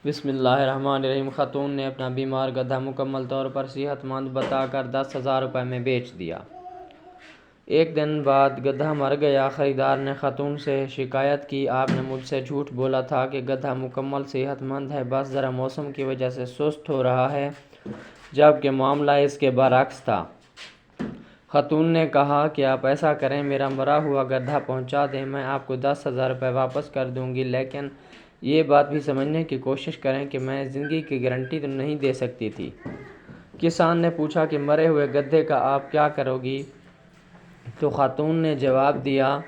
بسم اللہ الرحمن الرحیم۔ خاتون نے اپنا بیمار گدھا مکمل طور پر صحت مند بتا کر 10,000 روپے میں بیچ دیا۔ ایک دن بعد گدھا مر گیا۔ خریدار نے خاتون سے شکایت کی، آپ نے مجھ سے جھوٹ بولا تھا کہ گدھا مکمل صحت مند ہے، بس ذرا موسم کی وجہ سے سست ہو رہا ہے، جبکہ معاملہ اس کے برعکس تھا۔ خاتون نے کہا کہ آپ ایسا کریں، میرا مرا ہوا گدھا پہنچا دیں، میں آپ کو 10,000 روپے واپس کر دوں گی، لیکن یہ بات بھی سمجھنے کی کوشش کریں کہ میں زندگی کی گارنٹی تو نہیں دے سکتی تھی۔ کسان نے پوچھا کہ مرے ہوئے گدھے کا آپ کیا کرو گی؟ تو خاتون نے جواب دیا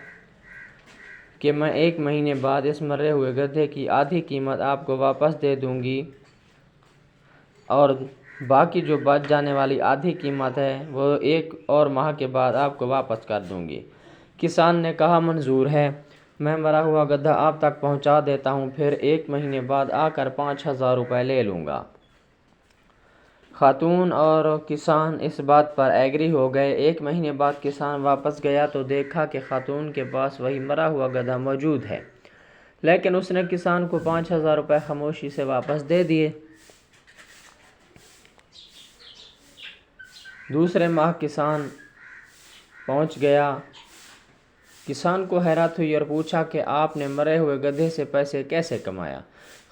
کہ میں 1 مہینے بعد اس مرے ہوئے گدھے کی آدھی قیمت آپ کو واپس دے دوں گی اور باقی جو بچ جانے والی آدھی قیمت ہے وہ 1 اور ماہ کے بعد آپ کو واپس کر دوں گی۔ کسان نے کہا منظور ہے، میں مرا ہوا گدھا آپ تک پہنچا دیتا ہوں، پھر 1 مہینے بعد آ کر 5,000 روپے لے لوں گا۔ خاتون اور کسان اس بات پر ایگری ہو گئے۔ 1 مہینے بعد کسان واپس گیا تو دیکھا کہ خاتون کے پاس وہی مرا ہوا گدھا موجود ہے، لیکن اس نے کسان کو 5,000 روپے خاموشی سے واپس دے دیے۔ دوسرے ماہ کسان پہنچ گیا۔ کسان کو حیرت ہوئی اور پوچھا کہ آپ نے مرے ہوئے گدھے سے پیسے کیسے کمایا؟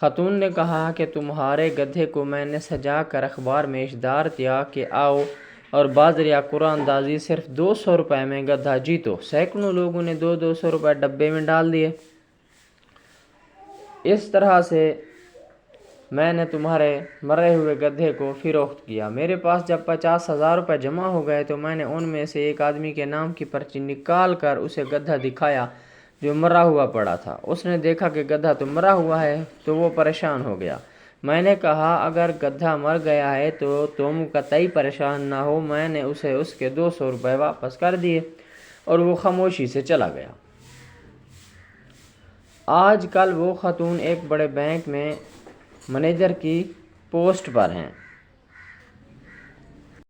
خاتون نے کہا کہ تمہارے گدھے کو میں نے سجا کر اخبار میں اشتہار دیا کہ آؤ اور بازر یا قرعہ اندازی صرف 200 روپے میں گدھا جیتو۔ سینکڑوں لوگوں نے 200 روپے ڈبے میں ڈال دیے۔ اس طرح سے میں نے تمہارے مرے ہوئے گدھے کو فروخت کیا۔ میرے پاس جب 50,000 روپے جمع ہو گئے تو میں نے ان میں سے ایک آدمی کے نام کی پرچی نکال کر اسے گدھا دکھایا جو مرا ہوا پڑا تھا۔ اس نے دیکھا کہ گدھا تو مرا ہوا ہے تو وہ پریشان ہو گیا۔ میں نے کہا اگر گدھا مر گیا ہے تو تم قطعی پریشان نہ ہو۔ میں نے اسے اس کے 200 روپے واپس کر دیے اور وہ خاموشی سے چلا گیا۔ آج کل وہ خاتون ایک بڑے بینک میں مینیجر کی پوسٹ پر ہیں۔